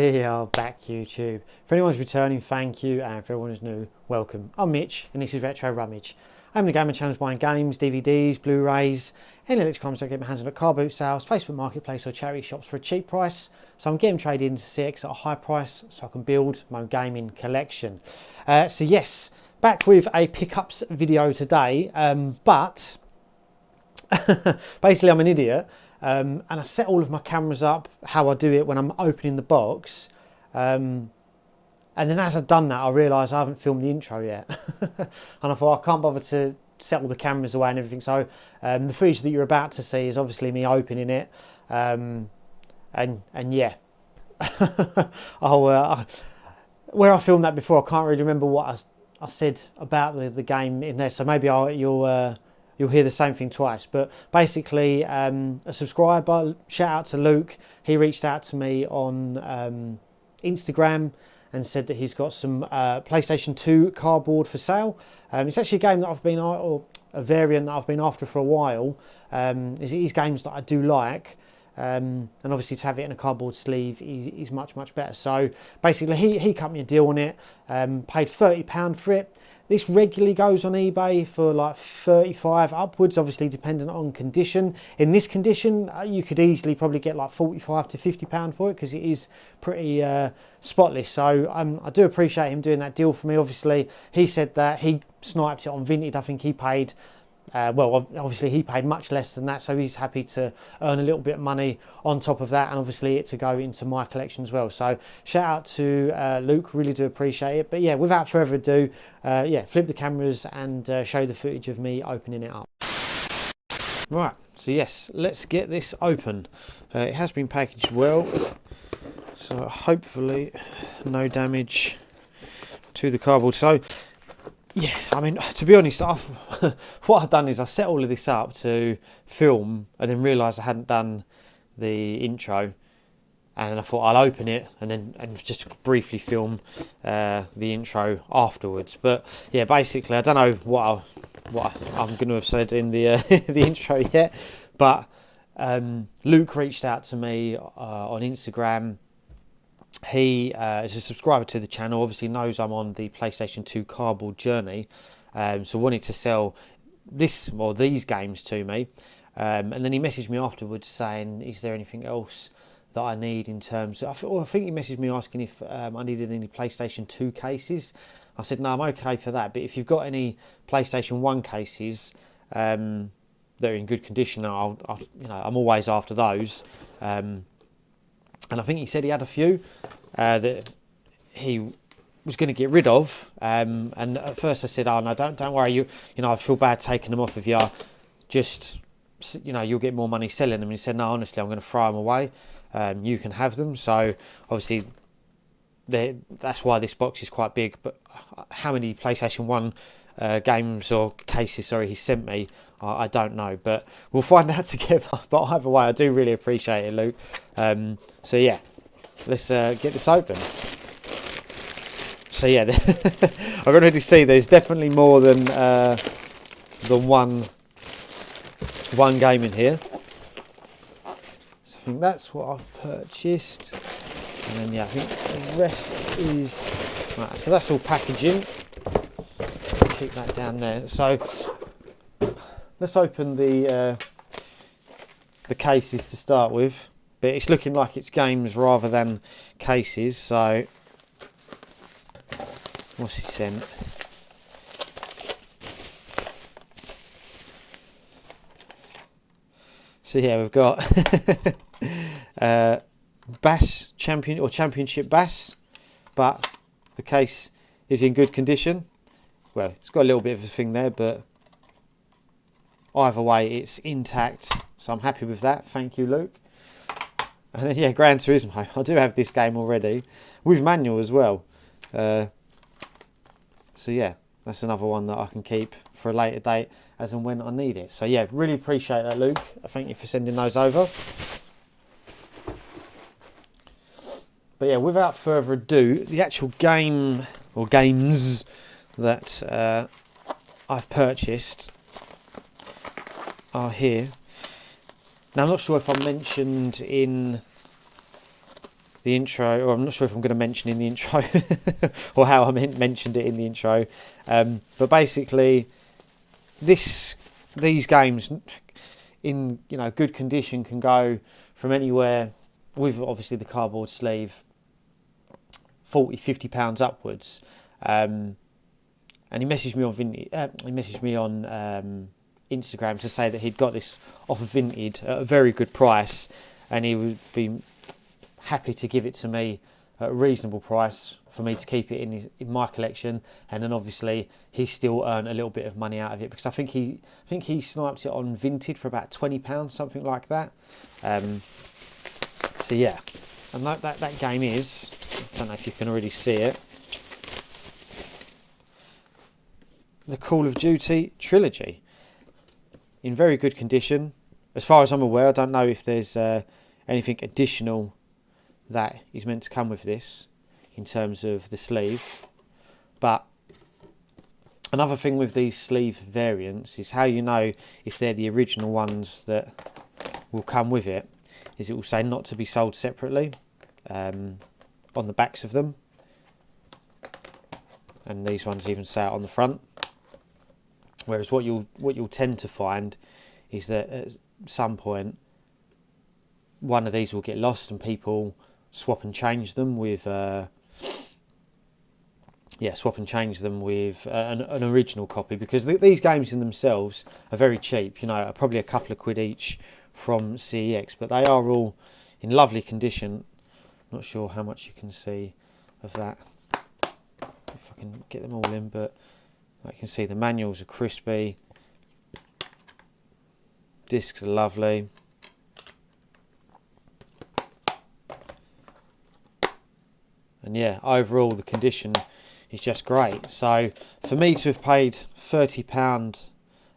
We are back, YouTube. For anyone who's returning, thank you, and for everyone who's new, welcome. I'm Mitch, and this is Retro Rummage. I'm the gamer channel buying games, DVDs, Blu-rays, any electronics I get my hands on at car boot sales, Facebook Marketplace or charity shops for a cheap price. So I'm getting traded into CX at a high price so I can build my gaming collection. So yes, back with a pickups video today, but basically I'm an idiot. And I set all of my cameras up how I do it when I'm opening the box, and then as I've done that I realised I haven't filmed the intro yet. And I thought I can't bother to set all the cameras away and everything, so the footage that you're about to see is obviously me opening it, and yeah. Where I filmed that before I can't really remember what I said about the game in there, so maybe you'll hear the same thing twice. But basically, a subscriber, shout out to Luke, he reached out to me on Instagram and said that he's got some PlayStation 2 cardboard for sale. It's actually a game that or a variant that I've been after for a while. It is games that I do like, and obviously to have it in a cardboard sleeve is much better. So basically he cut me a deal on it, paid £30 for it. This regularly goes on eBay for like 35 upwards, obviously dependent on condition. In this condition, you could easily probably get like 45 to £50 for it because it is pretty spotless. So I do appreciate him doing that deal for me. Obviously, he said that he sniped it on Vinted. I think he paid, well, obviously he paid much less than that, so he's happy to earn a little bit of money on top of that, and obviously it to go into my collection as well. So shout out to Luke, really do appreciate it. But yeah, without further ado, yeah, flip the cameras and show the footage of me opening it up. Right, so yes, let's get this open. It has been packaged well, so hopefully no damage to the cardboard. So yeah, I mean, to be honest, what I've done is I set all of this up to film and then realised I hadn't done the intro, and I thought I'll open it and just briefly film the intro afterwards. But yeah, basically I don't know what I'm going to have said in the the intro yet, but Luke reached out to me on Instagram. He is a subscriber to the channel, obviously knows I'm on the PlayStation 2 cardboard journey, so wanted to sell these games to me, and then he messaged me afterwards saying, is there anything else that I need in terms of, I think he messaged me asking if I needed any PlayStation 2 cases. I said no, I'm okay for that, but if you've got any PlayStation 1 cases that are in good condition, I'm always after those. And I think he said he had a few that he was going to get rid of. And at first I said, "Oh no, don't worry. You know, I feel bad taking them off of you. Just, you'll get more money selling them." And he said, "No, honestly, I'm going to throw them away. You can have them." So obviously, that's why this box is quite big. But how many PlayStation 1 games or cases, he sent me, I don't know, but we'll find out together. But either way, I do really appreciate it, Luke. So yeah, let's get this open. So yeah, I can already see there's definitely more than one game in here. So I think that's what I've purchased, and then yeah, I think the rest is right. So that's all packaging. Keep that down there. So let's open the cases to start with, but it's looking like it's games rather than cases. So what's he sent? So yeah, we've got Bass Champion or Championship Bass, but the case is in good condition. Well, it's got a little bit of a thing there, but either way, it's intact. So I'm happy with that. Thank you, Luke. And then, yeah, Gran Turismo. I do have this game already, with manual as well. So yeah, that's another one that I can keep for a later date as and when I need it. So yeah, really appreciate that, Luke. Thank you for sending those over. But yeah, without further ado, the actual game or games that I've purchased are here. Now I'm not sure if I mentioned in the intro, or I'm not sure if I'm going to mention in the intro or how I mentioned it in the intro, but basically these games in good condition can go from anywhere, with obviously the cardboard sleeve, £40-50 upwards. And he messaged me on Instagram to say that he'd got this off of Vinted at a very good price, and he would be happy to give it to me at a reasonable price for me to keep it in my collection. And then obviously he still earned a little bit of money out of it, because I think he sniped it on Vinted for about £20, something like that. So yeah, and that game is, I don't know if you can already see it, the Call of Duty Trilogy, in very good condition. As far as I'm aware, I don't know if there's anything additional that is meant to come with this in terms of the sleeve. But another thing with these sleeve variants is how you know if they're the original ones that will come with it, is it will say not to be sold separately on the backs of them, and these ones even say it on the front. Whereas what you'll tend to find is that at some point one of these will get lost and people swap and change them with an original copy, because these games in themselves are very cheap, probably a couple of quid each from CEX, but they are all in lovely condition. Not sure how much you can see of that, if I can get them all in, but you can see the manuals are crispy, discs are lovely, and yeah, overall the condition is just great. So for me to have paid £30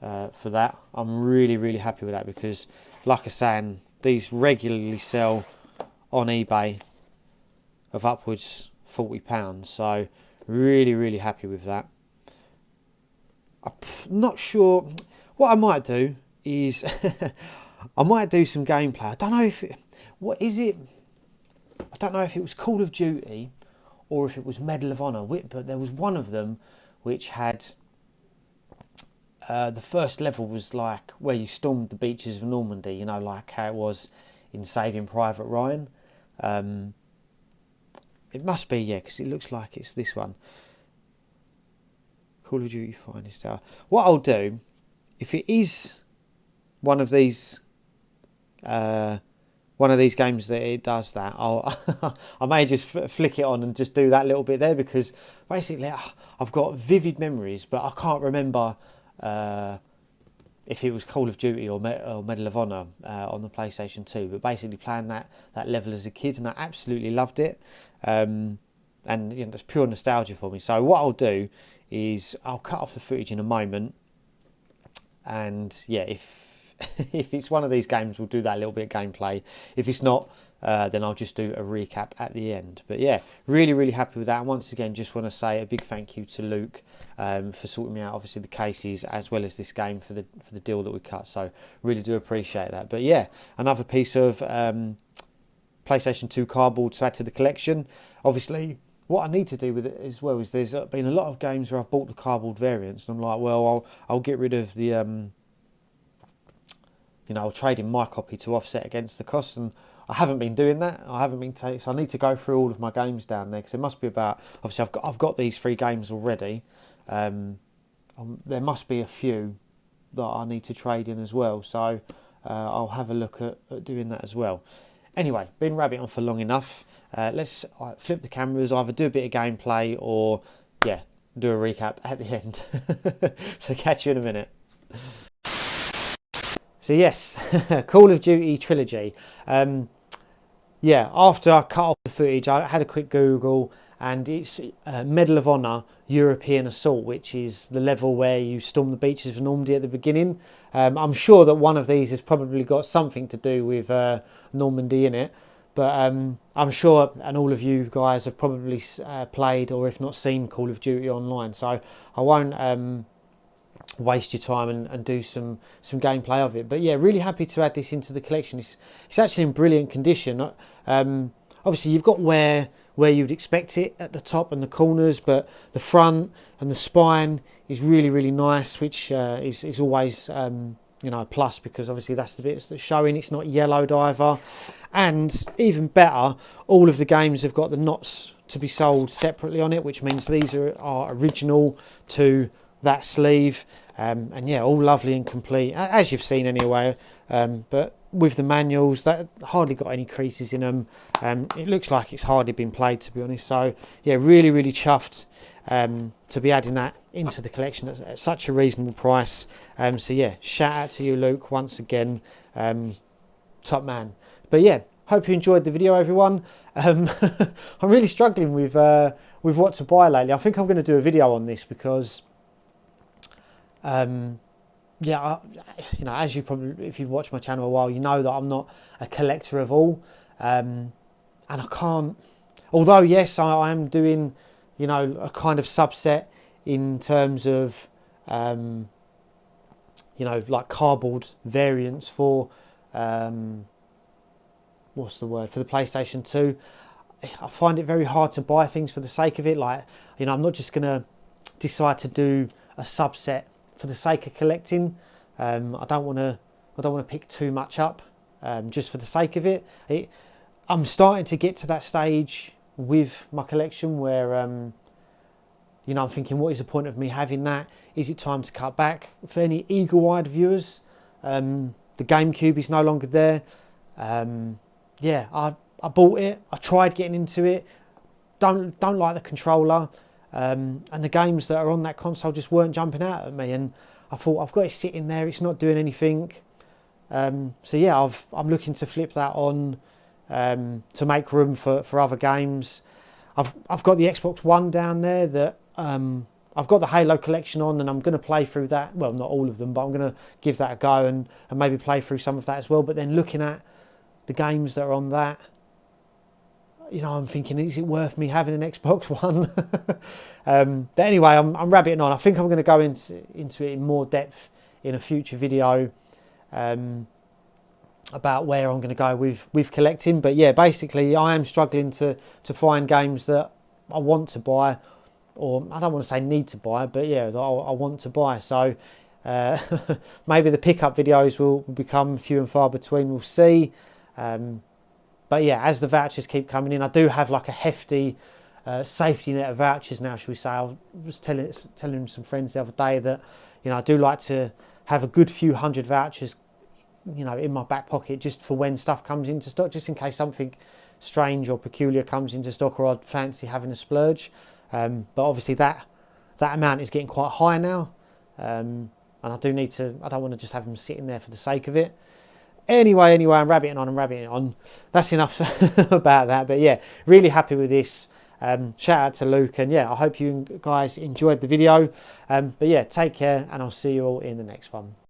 for that, I'm really happy with that, because like I was saying, these regularly sell on eBay of upwards £40, so really happy with that. I'm not sure. What I might do is I might do some gameplay. I don't know if I don't know if it was Call of Duty or if it was Medal of Honor, but there was one of them which had the first level was like where you stormed the beaches of Normandy, like how it was in Saving Private Ryan. It must be, yeah, because it looks like it's this one. Call of Duty Finest Hour. What I'll do, if it is one of these games that it does that, I may just flick it on and just do that little bit there, because basically I've got vivid memories, but I can't remember if it was Call of Duty or Medal of Honor on the PlayStation 2. But basically playing that level as a kid, and I absolutely loved it. And it's pure nostalgia for me. So what I'll do is I'll cut off the footage in a moment, and yeah, if it's one of these games, we'll do that little bit of gameplay. If it's not, then I'll just do a recap at the end. But yeah, really happy with that. And once again, just want to say a big thank you to Luke for sorting me out, obviously the cases as well as this game for the deal that we cut. So really do appreciate that. But yeah, another piece of PlayStation 2 cardboard to add to the collection. Obviously, what I need to do with it as well is there's been a lot of games where I've bought the cardboard variants, and I'm like, well, I'll get rid of the I'll trade in my copy to offset against the cost, and I haven't been doing that. So I need to go through all of my games down there, because it must be about, obviously I've got these 3 games already. There must be a few that I need to trade in as well, so I'll have a look at doing that as well. Anyway, been rabbiting on for long enough. Let's flip the cameras, either do a bit of gameplay or do a recap at the end. So catch you in a minute. So yes, Call of Duty Trilogy. After I cut off the footage, I had a quick Google, and it's Medal of Honor European Assault, which is the level where you storm the beaches of Normandy at the beginning. I'm sure that one of these has probably got something to do with Normandy in it, but I'm sure, and all of you guys have probably played, or if not seen, Call of Duty online, so I won't waste your time and do some gameplay of it. But yeah, really happy to add this into the collection. It's actually in brilliant condition. obviously you've got where you'd expect it at the top and the corners, but the front and the spine is really nice, which is always you know, a plus, because obviously that's the bits that's showing. It's not yellowed either, and even better, all of the games have got the knots to be sold separately on it, which means these are original to that sleeve, and yeah, all lovely and complete, as you've seen anyway, but with the manuals, that hardly got any creases in them. It looks like it's hardly been played, to be honest. So yeah, really chuffed to be adding that into the collection at such a reasonable price. So yeah, shout out to you, Luke, once again. Top man. But yeah, hope you enjoyed the video, everyone. I'm really struggling with what to buy lately. I think I'm going to do a video on this because yeah, you know, as you probably, if you've watched my channel a while, you know that I'm not a collector of all, and I can't, although yes, I am doing, you know, a kind of subset in terms of you know, like cardboard variants for what's the word, for the PlayStation 2. I find it very hard to buy things for the sake of it. Like, you know, I'm not just gonna decide to do a subset for the sake of collecting. I don't want to pick too much up just for the sake of it. I'm starting to get to that stage with my collection where you know, I'm thinking, what is the point of me having that? Is it time to cut back? For any eagle-eyed viewers, the GameCube is no longer there. Yeah, I bought it. I tried getting into it. Don't like the controller. And the games that are on that console just weren't jumping out at me, and I thought, I've got it sitting there, it's not doing anything. So yeah, I'm looking to flip that on to make room for other games. I've got the Xbox One down there that I've got the Halo collection on, and I'm going to play through that. Well, not all of them, but I'm going to give that a go and maybe play through some of that as well. But then looking at the games that are on that, you know, I'm thinking, is it worth me having an Xbox One? But anyway, I'm rabbiting on. I think I'm going to go into it in more depth in a future video about where I'm going to go with collecting. But yeah, basically, I am struggling to find games that I want to buy, or I don't want to say need to buy, but yeah, that I want to buy. So maybe the pickup videos will become few and far between. We'll see. But yeah, as the vouchers keep coming in, I do have like a hefty safety net of vouchers now, shall we say. I was telling some friends the other day that, you know, I do like to have a good few hundred vouchers, you know, in my back pocket, just for when stuff comes into stock, just in case something strange or peculiar comes into stock, or I'd fancy having a splurge. But obviously that amount is getting quite high now, and I don't want to just have them sitting there for the sake of it. Anyway, I'm rabbiting on. That's enough about that. But yeah, really happy with this. Shout out to Luke, and yeah, I hope you guys enjoyed the video. But yeah, take care, and I'll see you all in the next one.